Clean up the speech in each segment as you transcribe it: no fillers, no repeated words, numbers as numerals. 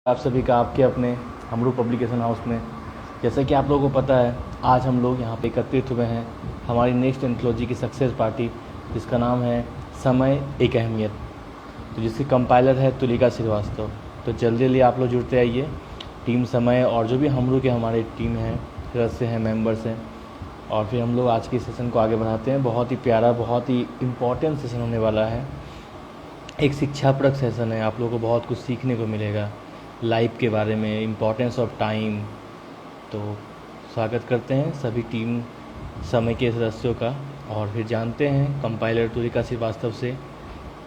आप सभी का आपके अपने हमरू पब्लिकेशन हाउस में। जैसा कि आप लोगों को पता है, आज हम लोग यहाँ पे एकत्रित हुए हैं हमारी नेक्स्ट एंथोलॉजी की सक्सेस पार्टी, जिसका नाम है समय एक अहमियत, तो जिसकी कंपाइलर है तुलिका श्रीवास्तव। तो जल्दी जल्दी आप लोग जुड़ते आइए। टीम समय और जो भी हमरू के हमारे टीम हैं, सदस्य हैं, मेंबर्स हैं, और फिर हम लोग आज के सेशन को आगे बढ़ाते हैं। बहुत ही प्यारा, बहुत ही इम्पोर्टेंट सेशन होने वाला है। एक शिक्षाप्रद सेशन है, आप लोगों को बहुत कुछ सीखने को मिलेगा लाइफ के बारे में, इम्पोर्टेंस ऑफ टाइम। तो स्वागत करते हैं सभी टीम समय के सदस्यों का, और फिर जानते हैं कंपाइलर तुलिका श्रीवास्तव से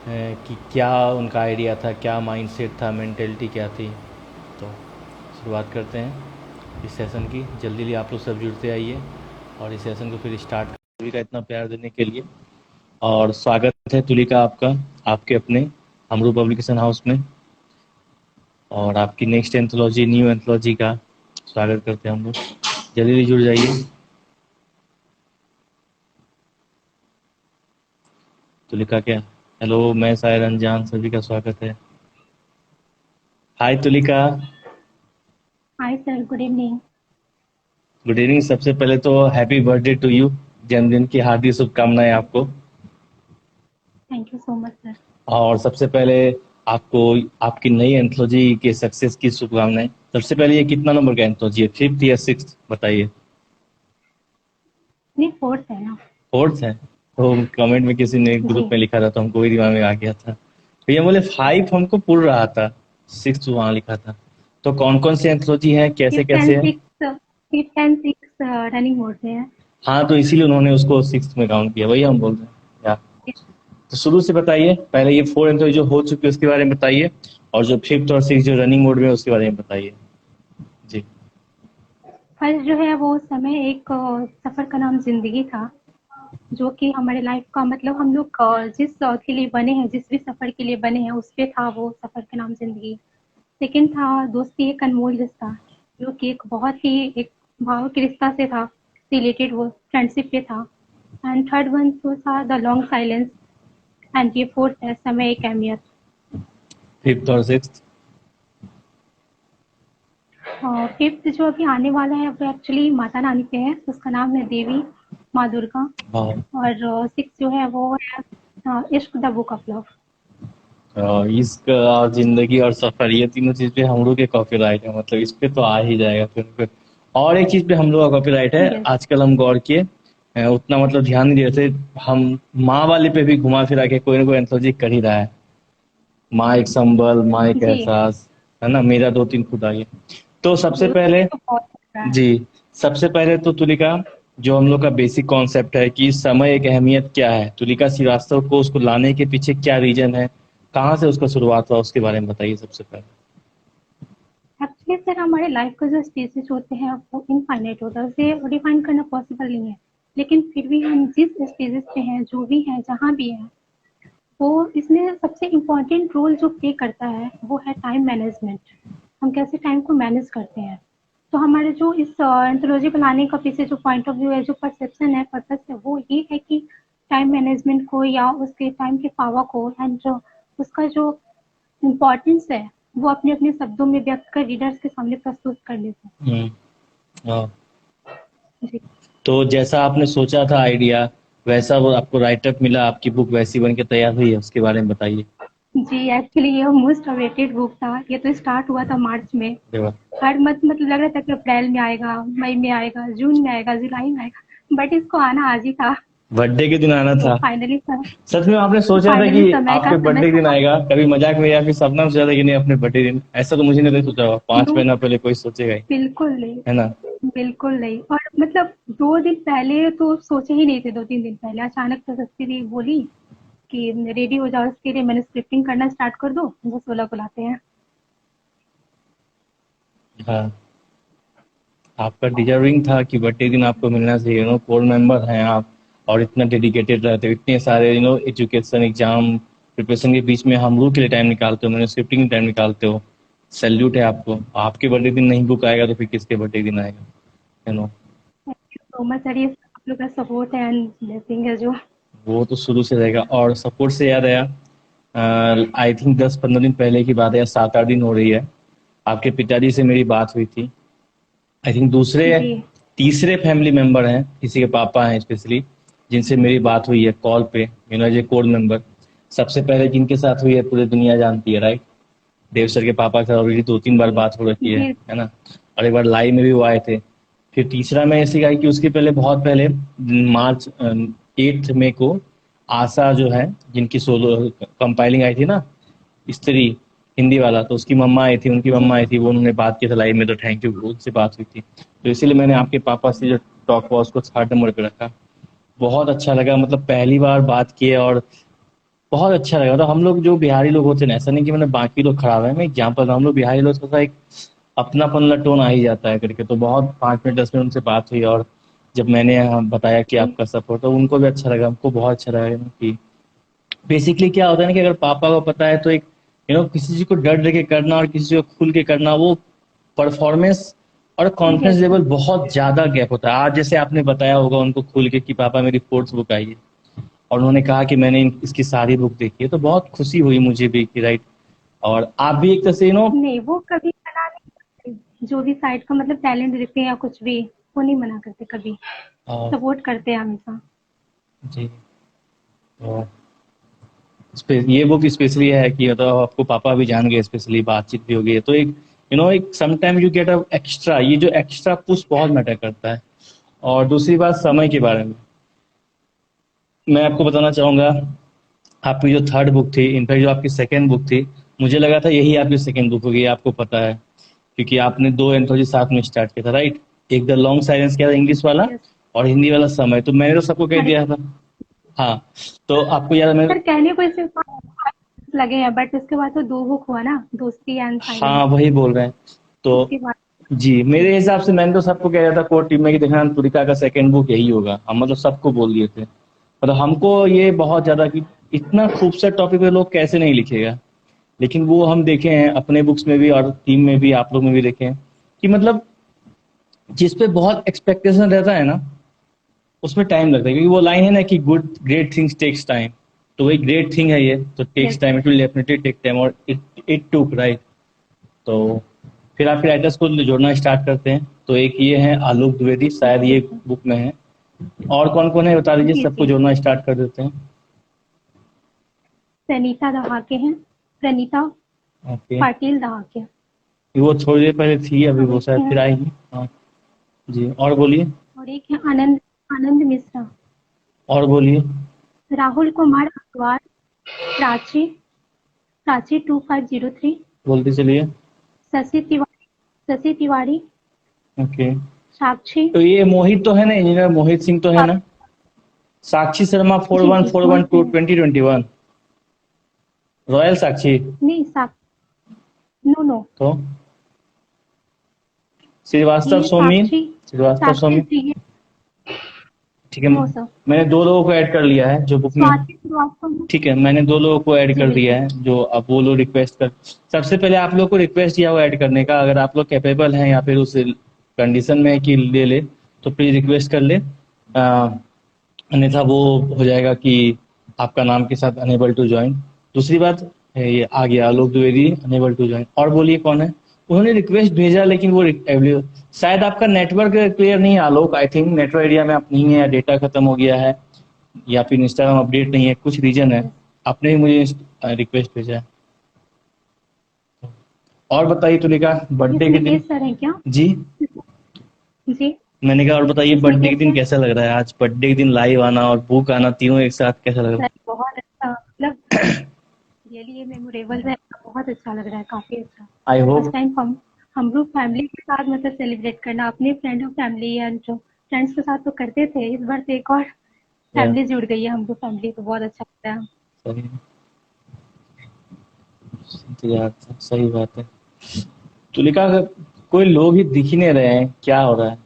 कि क्या उनका आइडिया था, क्या माइंडसेट था, मेंटेलिटी क्या थी। तो शुरुआत करते हैं इस सेशन की। जल्दी जल्दी आप लोग सब जुड़ते आइए और इस सेशन को फिर स्टार्ट कर। सभी का इतना प्यार देने के लिए और स्वागत है तुलिका आपका आपके अपने हमरू पब्लिकेशन हाउस में, और आपकी नेक्स्ट एंथोलॉजी, न्यू एंथोलॉजी का स्वागत करते हैं हम लोग। जल्दी जल्दी जुड़ जाइए। तुलिका क्या, हेलो, मैं शायर अनजान, सभी का स्वागत है। Hi Tulika. Hi sir, good evening. Good evening. सबसे पहले तो हैप्पी बर्थडे टू यू, जन्मदिन की हार्दिक शुभकामनाएं आपको। Thank you so much sir. और सबसे पहले आपको आपकी नई एंथोलॉजी के सक्सेस की शुभकामनाएं। सबसे पहले ये कितना नंबर का एंथोलॉजी है, 5th या 6th बताइए। नहीं, फोर्थ है ना। 4th है। तो कमेंट में किसी ने जी। ग्रुप में लिखा था तो हमको वही दिमाग में आ गया था। तो ये बोले 5 हमको पुल रहा था, 6 वहाँ लिखा था। तो कौन कौन सी एंथोलॉजी है, कैसे फिफ्थ एंड कैसे है? Six, fifth and six running mode में है। हाँ, तो इसीलिए उन्होंने उसको 6th में काउंट किया, वही हम बोल रहे हैं यार। तो शुरू से बताइए, पहले ये 4 एंथोलॉजी जो हो चुकी है उसके बारे में बताइए, और जो 5th और 6th जो रनिंग मोड में है उसके बारे में बताइए जी। फर्स्ट जो है वो समय एक सफ़र का नाम जिंदगी था, जो कि हमारे लाइफ का मतलब हम लोग जिस के लिए बने हैं, जिस भी सफ़र के लिए बने हैं उस पे था वो सफ़र का नाम जिंदगी। सेकंड था दोस्ती एक अनमोल रिश्ता, जो कि एक बहुत ही एक भाव के रिश्ता से था रिलेटेड, वो फ्रेंडशिप पे था। एंड थर्ड वन तो था द लॉन्ग साइलेंस। एंड ये फोर्थ है समय एक अहमियत। 5th और 6th। और फिफ्थ जो अभी आने वाला है वो एक्चुअली माता रानी पे है, उसका नाम है देवी माँ दुर्गा। हाँ। और सिक्स जो है वो है इश्क द बुक ऑफ लव। इश्क और जिंदगी और सफर, ये तीनों चीज पे हम लोग के कॉपीराइट है, मतलब इस पे तो आ ही जाएगा फिर। और एक चीज पे हम लोग का कॉपीराइट है, यस। आजकल हम गौर किए उतना मतलब ध्यान नहीं देते। हम माँ वाले पे भी घुमा फिरा के कोई ना कोई एंथोलॉजी कर ही रहा है। माँ एक संबल, माँ एक जी। एहसास, है ना, मेरा दो तीन खुदा। ये तो सबसे जी, पहले, उसमें तो बहुत अच्छा है। जी, सबसे पहले तो तुलिका, जो हम लोग का बेसिक कॉन्सेप्ट है कि समय एक अहमियत क्या है, तुलिका श्रीवास्तव को उसको लाने के पीछे क्या रीजन है, कहाँ से उसका शुरुआत हुआ, उसके बारे में बताइए सबसे पहले। एक्चुअली सर हमारे लाइफ का जो स्टेजेस होते हैं वो इनफाइनाइट होता है, उसे डिफाइन करना पॉसिबल नहीं है। लेकिन फिर भी हम जिस स्टेजेस पे हैं, जो भी हैं, जहाँ भी हैं, वो इसमें सबसे इम्पोर्टेंट रोल जो प्ले करता है वो है टाइम मैनेजमेंट। हम कैसे टाइम को मैनेज करते हैं। तो हमारे जो इस एंथोलॉजी बनाने का पीछे जो पॉइंट ऑफ व्यू है, जो परसेप्शन है, पर्पस है, वो ये है कि टाइम मैनेजमेंट को या उसके टाइम के पावर को एंड जो उसका जो इम्पोर्टेंस है वो अपने अपने शब्दों में व्यक्त कर रीडर्स के सामने प्रस्तुत कर लेते हाँ। हैं। जी। तो जैसा आपने सोचा था आइडिया, वैसा वो आपको राइटअप मिला, आपकी बुक वैसी बन के तैयार हुई है, उसके बारे में बताइए। जी, एक्चुअली ये मोस्ट अवेटेड बुक था। ये तो स्टार्ट हुआ था मार्च में। अरे वाह। हर मत मतलब लग रहा था कि अप्रैल में आएगा, मई में आएगा, जून में आएगा, जुलाई में आएगा, बट इसको आना आज ही था। बर्थडे के दिन आना तो था। फाइनली सच में आपने सोचा था कि समय का आपके समय बर्थडे के दिन था। आएगा, कभी मजाक में या फिर सपना में सोचा था कि नहीं अपने बर्थडे दिन? ऐसा तो मुझे नहीं सोचा होगा, 5 महीना पहले कोई सोचेगा ही, बिल्कुल नहीं। है ना। बिल्कुल नहीं। और मतलब 2 दिन पहले तो सोचे ही नहीं थे, 2-3 दिन पहले अचानक से सस्ती दी बोली कि रेडी हो जाओ, इसके लिए मैंने स्क्रिप्टिंग करना स्टार्ट कर दो, वो 16 को लाते हैं। हाँ, आपका डिजर्विंग था कि बर्थडे दिन आपको मिलना चाहिए। कोर मेंबर हैं आप, और इतना डेडिकेटेड रहते हो, इतने सारे एजुकेशन एग्जाम प्रिपरेशन के बीच में हम लोग के लिए टाइम निकालते हो, मैंने स्क्रिप्टिंग टाइम निकालते हो। सैल्यूट है आपको। आपके बर्थडे दिन नहीं बुक आएगा तो फिर किसके बर्थडे दिन आएगा, you know. Thank you so much sir, ये आप लोग का सपोर्ट है एंड ब्लेसिंग है जो। वो तो शुरू से रहेगा। और सपोर्ट से याद आया, आई थिंक 10-15 दिन पहले की बात है, या 7-8 दिन हो रही है, आपके पिताजी से मेरी बात हुई थी। आई थिंक जी तीसरे फैमिली मेंबर हैं, किसी के पापा हैं स्पेशली, जिनसे मेरी बात हुई है कॉल पे, एज ए कोड मेंबर। सबसे पहले जिनके साथ हुई है पूरी दुनिया जानती है, राइट? देव सर के पापा के साथ ऑलरेडी 2-3 बार बात हो रखी जी है ना? और एक बार लाइव में भी वो आए थे। फिर तीसरा मैं ऐसी गाई कि उसके पहले, बहुत पहले, मार्च 8 मई को आशा जो है, जिनकी सोलो कंपाइलिंग आई थी ना, स्त्री, हिंदी वाला, तो उसकी मम्मा आई थी, उनकी जी मम्मा आई थी, वो उन्होंने बात की थी लाइव में, तो थैंक यू, उनसे बात हुई थी। तो इसीलिए मैंने आपके पापा से जो टॉक हुआ उसको 3rd नंबर पे रखा। बहुत अच्छा लगा, मतलब पहली बार बात किए और बहुत अच्छा लगा। मतलब हम लोग जो बिहारी लोग होते हैं ना, ऐसा नहीं कि मैंने बाकी लोग खराब है, मैं एग्जाम्पल, हम लोग बिहारी लोग थोड़ा एक अपनापन वाला टोन आ ही जाता है करके, तो बहुत 5 मिनट 10 मिनट उनसे बात हुई। और जब मैंने बताया कि जी आपका सपोर्ट, तो उनको भी अच्छा लगा, हमको बहुत अच्छा लगा कि बेसिकली क्या होता है ना, कि अगर पापा को पता है तो एक किसी चीज को डर डर के करना और किसी चीज को खुल के करना, वो परफॉर्मेंस और कॉन्फिडेंस यस लेवल बहुत ज्यादा गैप होता है। आज जैसे आपने बताया होगा उनको खुल के कि पापा मेरी 4th बुक आई है, और उन्होंने कहा कि मैंने इसकी सारी बुक देखी है, तो बहुत खुशी हुई मुझे भी कि राइट। और आप भी एक तरह से नहीं, वो कभी मना नहीं करते, जो भी साइड का मतलब टैलेंट दिखे या कुछ भी, वो नहीं मना करते कभी, सपोर्ट करते हैं हमेशा। जी, तो ये बुक स्पेशली है कि मतलब आपको पापा भी जान गए, स्पेशली बातचीत भी हो गई है, तो एक एक sometime you get a extra, ये जो एक्स्ट्रा पुश बहुत मैटर करता है। और दूसरी बात समय के बारे में मैं आपको बताना चाहूंगा, आपकी जो 3rd बुक थी, इनफैक्ट जो आपकी 2nd बुक थी, मुझे लगा था यही आपकी 2nd बुक होगी, आपको पता है, क्योंकि आपने 2 एंथोलॉजी साथ में स्टार्ट किया था, राइट? एक द लॉन्ग साइलेंस किया था, इंग्लिश वाला, यस और हिंदी वाला समय, तो मैंने तो सबको कह हर दिया था। हाँ, तो आपको याद है मैं, सर कहने को इसे लगे हैं, बट उसके बाद तो 2 बुक हुआ ना, दोस्ती एंड साइलेंस। हाँ वही बोल रहे हैं। तो उसके बाद जी, मेरे हिसाब से मैंने तो सबको कह दिया था कोर टीम में कि देखना तुलिका का 2nd बुक यही होगा, हम मतलब सबको बोल दिए थे। मतलब हमको ये बहुत ज्यादा कि इतना खूबसूरत टॉपिक पे लोग कैसे नहीं लिखेगा, लेकिन वो हम देखे हैं अपने बुक्स में भी और टीम में भी, आप लोग में भी देखे हैं कि मतलब जिस पे बहुत एक्सपेक्टेशन रहता है ना, उसमें टाइम लगता है, क्योंकि वो लाइन है ना कि good great things takes time, तो वही ग्रेट थिंग है ये, तो yes takes time, it will definitely take time, और इट इट टुक, राइट? तो फिर आपके राइटर्स को जोड़ना स्टार्ट करते हैं, तो एक ये है आलोक द्विवेदी, शायद जी ये सर बुक में है। और कौन कौन है बता दीजिए, जी सबको जी जोड़ना स्टार्ट कर देते हैं। प्रणीता दहाके हैं, प्रणीता ओके, पाटिल दहाके। वो थोड़ी देर पहले थी, अभी और वो एक शायद है फिर आएगी। हाँ जी, और बोलिए। और एक है आनंद आनंद मिश्रा। और बोलिए। राहुल कुमार अग्रवाल, प्राची प्राची 2503। बोलते चलिए। शशि तिवारी, ओके, साक्षी। तो ये मोहित तो है ना, इंजीनियर मोहित सिंह तो है ना? Sakshi Sharma four G one G four one Mohit two है। 2021 रॉयल साक्षी। नहीं नो नो, तो श्रीवास्तव ये सोमी, साक्षी श्रीवास्तव साक्षी सोमी, जी है। ठीक है। नो सर, मैंने 2 लोगों को ऐड कर लिया है जो बुक में। स्वाति श्रीवास्तव। ठीक है, मैंने 2 लोगों को ऐड जी कर दिया बिल्कुल। है, जो अब वो लोग रिक्वेस्ट कर, सबसे पहले आप लोग को रिक्वेस्ट किया हुआ ऐड करने का, अगर आप लोग कैपेबल हैं या फिर उस कंडीशन में है कि ले ले, तो प्लीज रिक्वेस्ट कर ले, अन्यथा वो हो जाएगा कि आपका नाम के साथ अनेबल टू ज्वाइन। दूसरी बात है, ये आ गया आलोक द्विवेदी अनेबल टू ज्वाइन। और बोलिए कौन है? उन्होंने रिक्वेस्ट भेजा लेकिन वो शायद आपका नेटवर्क क्लियर नहीं है आलोक, आई थिंक नेटवर्क एरिया में आप नहीं है, या डेटा खत्म हो गया है, या फिर इंस्टाग्राम अपडेट नहीं है, कुछ रीजन है। यस आपने ही मुझे रिक्वेस्ट भेजा है। और बताइए तुलिका, ये बर्थडे के दिन। निकेश सर हैं क्या? जी, जी मैंने कहा और बताइए, इस बर्थडे के निकेश दिन सर। कैसा लग रहा है? आज बर्थडे के दिन लाइव आना और बुक आना, तीनों एक साथ कैसा लग रहा सर बहुत अच्छा, मतलब रियली ये मेमोरेबल है, बहुत अच्छा लग रहा है, काफी अच्छा। है? आई फर्स्ट होप। टाइम हम लोग फैमिली के साथ मतलब सेलिब्रेट करना, अपने फ्रेंड और फैमिली एंड जो फ्रेंड्स के साथ तो करते थे, इस बार तो एक और या फैमिली जुड़ गई है, हम लोग फैमिली, तो बहुत अच्छा लग रहा है। सही है, यार सही बात है। तुलिका, कोई लोग ही दिख ही नहीं रहे हैं, क्या हो रहा है?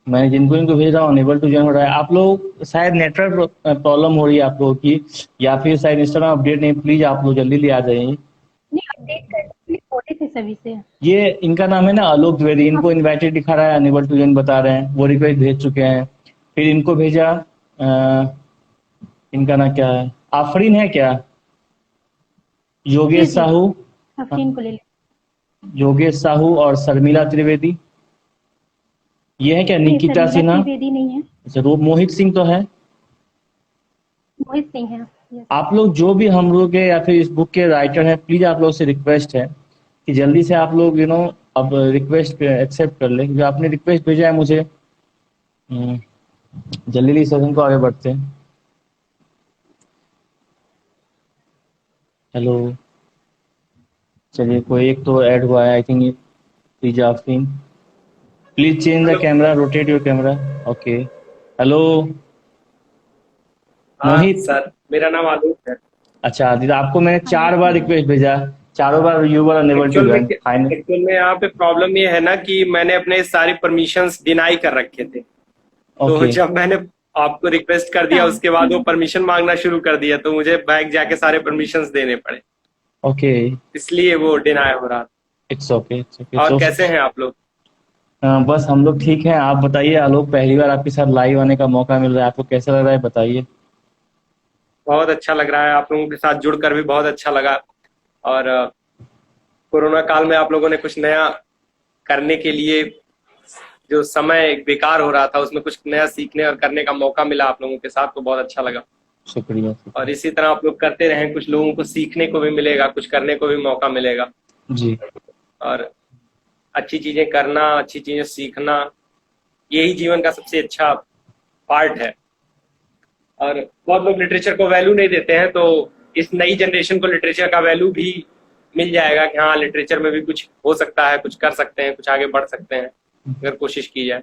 मैं जिनको इनको भेज रहा हूँ अनेबल टू ज्वाइन हो रहा है। आप लोग शायद नेटवर्क प्रॉब्लम हो रही है आप लोगों की, या फिर शायद इंस्टाग्राम अपडेट नहीं, प्लीज आप लोग जल्दी ले आ जाइए। नहीं, अपडेट करने के लिए बोले थे सभी से। ये इनका नाम है ना आलोक द्विवेदी, अब इनको इनवाइटेड दिखा रहा है, अनेबल टू ज्वाइन बता रहे हैं, वो रिक्वेस्ट भेज चुके हैं। फिर इनको भेजा, इनका नाम क्या है, आफरीन है क्या, जी योगेश जी साहू। हाँ, अफरीन को ले लें। योगेश साहू और शर्मिला त्रिवेदी, ये है क्या? नहीं, निकिता शर्मिला सिन्हा? त्रिवेदी नहीं है, अच्छा, मोहित सिंह तो है। मोहित सिंह है। यस। आप लोग जो भी हम लोग के या फिर इस बुक के राइटर हैं, प्लीज आप लोग से रिक्वेस्ट है कि जल्दी से आप लोग अब रिक्वेस्ट एक्सेप्ट कर लें, जो आपने रिक्वेस्ट भेजा है मुझे। हम्म, जल्दी इस सेशन को आगे बढ़ते हैं। हेलो, चलिए कोई एक तो ऐड हुआ है, I think जाफरीन। Please change the hello. Camera, rotate your camera. Okay. Hello हाँ मोहित। सर, मेरा नाम आलोक है। अच्छा आदित्य, आपको मैंने हाँ जी, 4 बार बोलिए। रिक्वेस्ट भेजा, चारों बार you were unable to actual में ज्वाइन फाइन। एक्चुअल में यहाँ पे प्रॉब्लम ये है ना कि मैंने अपने सारी परमिशंस डिनाई कर रखे थे। तो ओके जब मैंने आपको रिक्वेस्ट कर दिया अच्छा। उसके बाद वो परमिशन मांगना शुरू कर दिया, तो मुझे बैक जाके सारे परमिशंस देने पड़े, ओके, इसलिए वो डिनाई हो रहा इट्स ओके, इट्स ओके। था। और तो कैसे हैं आप लोग? बस हम लोग ठीक हैं। आप बताइए आलोक, पहली बार आपके साथ लाइव आने का मौका मिल रहा है, आपको कैसा लग रहा है बताइए। बहुत अच्छा लग रहा है, आप लोगों के साथ जुड़कर भी बहुत अच्छा लगा। और कोरोना काल में आप लोगों ने कुछ नया करने के लिए, जो समय बेकार हो रहा था उसमें कुछ नया सीखने और करने का मौका मिला आप लोगों के साथ, तो बहुत अच्छा लगा। शुक्रिया और शुक्रिया। इसी तरह आप लोग करते रहें, कुछ लोगों को सीखने को भी मिलेगा, कुछ करने को भी मौका मिलेगा। जी और अच्छी चीजें करना, अच्छी चीजें सीखना, यही जीवन का सबसे अच्छा पार्ट है। और बहुत लोग लिटरेचर को वैल्यू नहीं देते हैं, तो इस नई जनरेशन को लिटरेचर का वैल्यू भी मिल जाएगा कि हाँ, लिटरेचर में भी कुछ हो सकता है, कुछ कर सकते हैं, कुछ आगे बढ़ सकते हैं अगर कोशिश की जाए।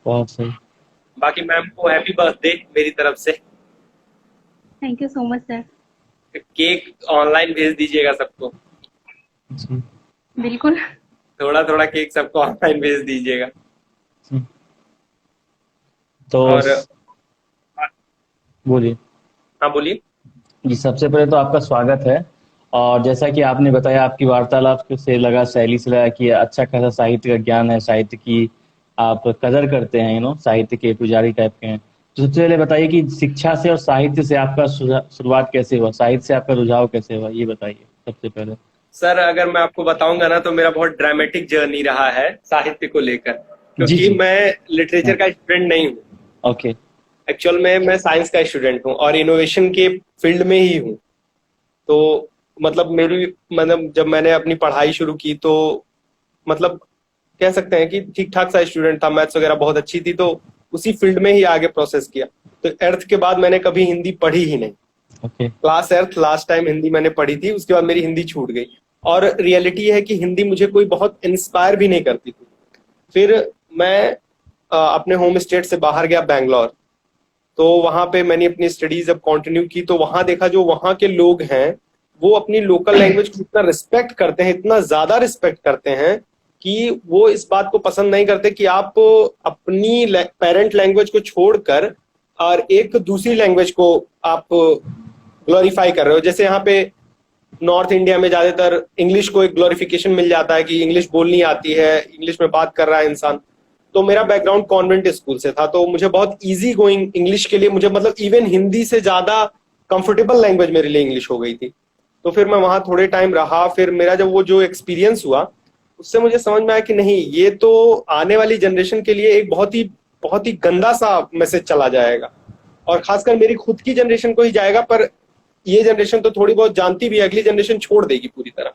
बहुत सही। बाकी मैम को हैप्पी बर्थडे मेरी तरफ से। Thank you so much sir. Cake online भेज दीजिएगा सबको, जी बिल्कुल। थोड़ा थोड़ा केक सबको ऑनलाइन भेज दीजिएगा। जी। तो और बोलिए। हाँ, बोलिए। जी, सबसे पहले तो आपका स्वागत है। और जैसा कि आपने बताया, आपकी वार्तालाप से लगा, शैली से लगा कि अच्छा खासा साहित्य का ज्ञान है, साहित्य की आप कदर करते हैं, साहित्य के पुजारी टाइप के हैं। तो सबसे पहले बताइए कि शिक्षा से और साहित्य से आपका शुरुआत कैसे हुआ, साहित्य से आपका रुझाव कैसे हुआ, ये बताइए सबसे पहले। सर, अगर मैं आपको बताऊंगा ना तो मेरा बहुत ड्रामेटिक जर्नी रहा है साहित्य को लेकर, जी क्योंकि जी। मैं लिटरेचर का स्टूडेंट नहीं हूँ। ओके। एक्चुअल में मैं साइंस का स्टूडेंट हूँ और इनोवेशन के फील्ड में ही हूँ। तो मतलब जब मैंने अपनी पढ़ाई शुरू की तो मतलब कह सकते हैं कि ठीक ठाक सा स्टूडेंट था, मैथ्स वगैरह बहुत अच्छी थी, तो उसी फील्ड में ही आगे प्रोसेस किया। तो एर्थ के बाद मैंने कभी हिंदी पढ़ी ही नहीं। Okay. Class eighth last time Hindi मैंने पढ़ी थी, उसके बाद मेरी हिंदी छूट गई। और रियलिटी है कि हिंदी मुझे कोई बहुत इंस्पायर भी नहीं करती थी। फिर मैं अपने होम स्टेट से बाहर गया, बैंगलोर। तो वहां पे मैंने अपनी स्टडीज अब कंटिन्यू की, तो वहां देखा जो वहां के लोग हैं वो अपनी लोकल लैंग्वेज को इतना रिस्पेक्ट करते हैं, इतना ज्यादा रिस्पेक्ट करते हैं कि वो इस बात को पसंद नहीं करते कि आप अपनी पेरेंट लैंग्वेज को छोड़कर और एक दूसरी लैंग्वेज को आप ग्लोरीफाई कर रहे हो। जैसे यहाँ पे नॉर्थ इंडिया में ज्यादातर इंग्लिश को एक ग्लोरिफिकेशन मिल जाता है कि इंग्लिश बोलनी आती है, इंग्लिश में बात कर रहा है इंसान। तो मेरा बैकग्राउंड कॉन्वेंट स्कूल से था, तो मुझे बहुत इजी गोइंग इंग्लिश के लिए, मुझे मतलब इवन हिंदी से ज्यादा कंफर्टेबल लैंग्वेज मेरे लिए इंग्लिश हो गई थी। तो फिर मैं वहां थोड़े टाइम रहा, फिर मेरा जब वो जो एक्सपीरियंस हुआ उससे मुझे समझ में आया कि नहीं, ये तो आने वाली जनरेशन के लिए एक बहुत ही गंदा सा मैसेज चला जाएगा, और खासकर मेरी खुद की जनरेशन को ही जाएगा। पर ये जनरेशन तो थोड़ी बहुत जानती भी है, अगली जनरेशन छोड़ देगी पूरी तरह।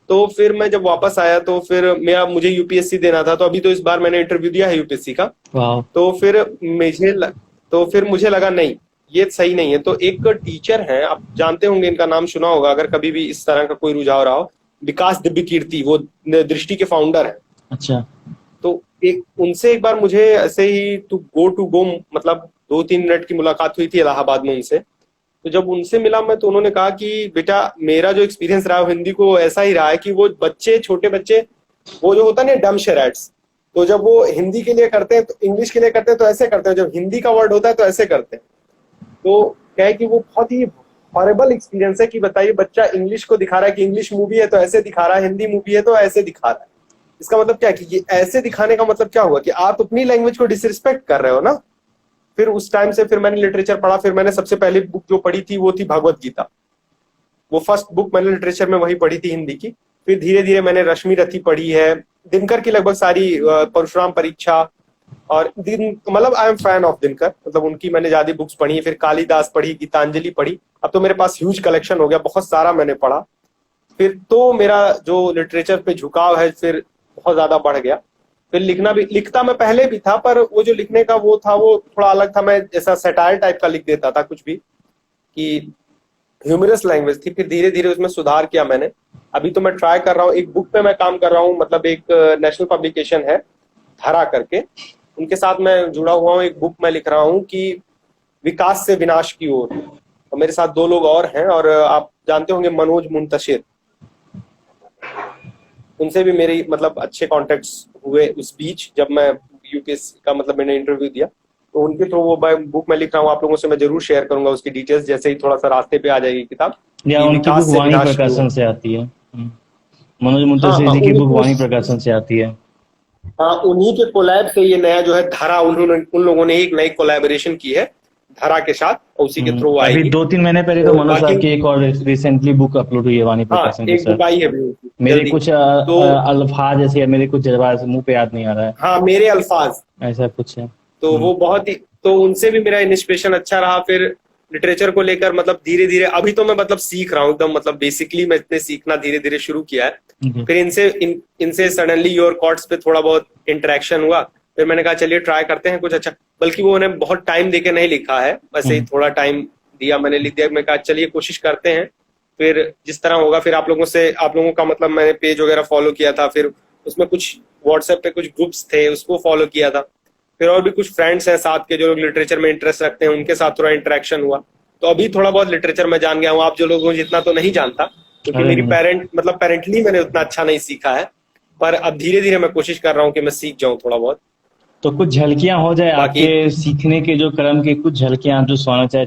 तो फिर मैं जब वापस आया तो फिर मुझे यूपीएससी देना था, तो अभी तो इस बार मैंने इंटरव्यू दिया है यूपीएससी का। तो फिर मुझे लगा नहीं, ये सही नहीं है। तो एक टीचर हैं, आप जानते होंगे, इनका नाम सुना होगा अगर कभी भी इस तरह का कोई रुझाव रहा हो, विकास दिव्य कीर्ति, वो दृष्टि के फाउंडर है। अच्छा। तो उनसे एक बार मुझे ऐसे ही टू गो मतलब 2-3 मिनट की मुलाकात हुई थी इलाहाबाद में उनसे। तो जब उनसे मिला मैं, तो उन्होंने कहा कि बेटा, मेरा जो एक्सपीरियंस रहा है हिंदी को ऐसा ही रहा है कि वो बच्चे, छोटे बच्चे, वो जो होता है ना डम शरैट्स, तो जब वो हिंदी के लिए करते हैं तो इंग्लिश के लिए करते हैं तो ऐसे करते हैं, जब हिंदी का वर्ड होता है तो ऐसे करते हैं। तो क्या है कि वो बहुत ही हॉरेबल एक्सपीरियंस है कि बताइए, बच्चा इंग्लिश को दिखा रहा है कि इंग्लिश मूवी है तो ऐसे दिखा रहा है, हिंदी मूवी है तो ऐसे दिखा रहा है। इसका मतलब क्या है कि ये ऐसे दिखाने का मतलब क्या हुआ कि आप अपनी लैंग्वेज को डिसरिस्पेक्ट कर रहे हो ना। फिर उस टाइम से फिर मैंने लिटरेचर पढ़ा। फिर मैंने सबसे पहली बुक जो पढ़ी थी वो थी भगवत गीता। वो फर्स्ट बुक मैंने लिटरेचर में वही पढ़ी थी हिंदी की। फिर धीरे धीरे मैंने रश्मि रथी पढ़ी है, दिनकर की लगभग सारी, परशुराम परीक्षा, और मतलब I am fan of Dinkar, मतलब उनकी मैंने ज्यादा बुक्स पढ़ी है। फिर कालिदास पढ़ी, गीतांजलि पढ़ी। अब तो मेरे पास ह्यूज कलेक्शन हो गया, बहुत सारा मैंने पढ़ा। फिर तो मेरा जो लिटरेचर पे झुकाव है फिर बहुत ज्यादा बढ़ गया। फिर लिखता मैं पहले भी था, पर वो जो लिखने का वो था वो थोड़ा अलग था। मैं ऐसा सटायर टाइप का लिख देता था कुछ भी, कि ह्यूमरस लैंग्वेज थी। फिर धीरे धीरे उसमें सुधार किया मैंने। अभी तो मैं ट्राई कर रहा हूँ, एक बुक पे मैं काम कर रहा हूँ, मतलब एक नेशनल पब्लिकेशन है धरा करके, उनके साथ मैं जुड़ा हुआ हूँ। एक बुक मैं लिख रहा हूँ कि विकास से विनाश की ओर, और मेरे साथ 2 लोग और हैं, और आप जानते होंगे मनोज मुंतशिर, उनसे भी मेरी मतलब अच्छे कॉन्टेक्ट्स हुए उस बीच, जब मैं यूपीएससी का मतलब मैंने इंटरव्यू दिया। तो उनके थ्रू वो बुक मैं लिख रहा हूँ, आप लोगों से मैं जरूर शेयर करूंगा उसकी डिटेल्स, जैसे ही थोड़ा सा रास्ते पे आ जाएगी किताब। या उनकी बुक वाणी प्रकाशन से आती है। मनोज मुंतशिर जी की बुक वाणी प्रकाशन से आती है। हाँ, उन्हीं के कोलैब से ये नया जो है धरा, उन लोगों ने एक नई कोलैबोरेशन की है धरा के साथ, और उसी के थ्रू आएगी। अभी 2-3 महीने पहले तो मनोज साहब की एक और रिसेंटली बुक अपलोड हुई है वाणी प्रकाशन के एक बुक आई है मेरे कुछ अल्फाज जैसे, मेरे कुछ जज्बात मुंह पे याद नहीं आ रहा है। हाँ, मेरे अल्फाज, ऐसा कुछ है। तो वो बहुत ही, तो उनसे भी मेरा इंस्पिरेशन अच्छा रहा। फिर लिटरेचर को लेकर मतलब धीरे धीरे अभी तो मैं मतलब सीख रहा हूँ एकदम, मतलब बेसिकली मैं इतने सीखना धीरे धीरे शुरू किया है। फिर इनसे सडनली योर कॉर्ड्स पे थोड़ा बहुत इंटरेक्शन हुआ। फिर मैंने कहा चलिए ट्राई करते हैं कुछ अच्छा, बल्कि वो उन्हें बहुत टाइम देके नहीं लिखा है, वैसे ही थोड़ा टाइम दिया, मैंने लिख दिया। मैं कहा चलिए कोशिश करते हैं, फिर जिस तरह होगा। फिर आप लोगों का मतलब मैंने पेज वगैरह फॉलो किया था, फिर उसमें कुछ व्हाट्सएप पे कुछ ग्रुप्स थे उसको फॉलो किया था। फिर और भी कुछ फ्रेंड्स हैं साथ के जो लोग लिटरेचर में इंटरेस्ट रखते हैं, उनके साथ थोड़ा इंटरेक्शन हुआ। तो अभी थोड़ा बहुत लिटरेचर में जान गया हूँ। आप जो लोगों जितना तो नहीं जानता, क्योंकि मेरी पेरेंटली मैंने उतना अच्छा नहीं सीखा है, पर अब धीरे धीरे मैं कोशिश कर रहा हूँ कि मैं सीख जाऊँ थोड़ा बहुत। तो कुछ झलकियां हो जाए आपके सीखने के जो क्रम के, कुछ झलकियां आप जो सुनाना चाहे।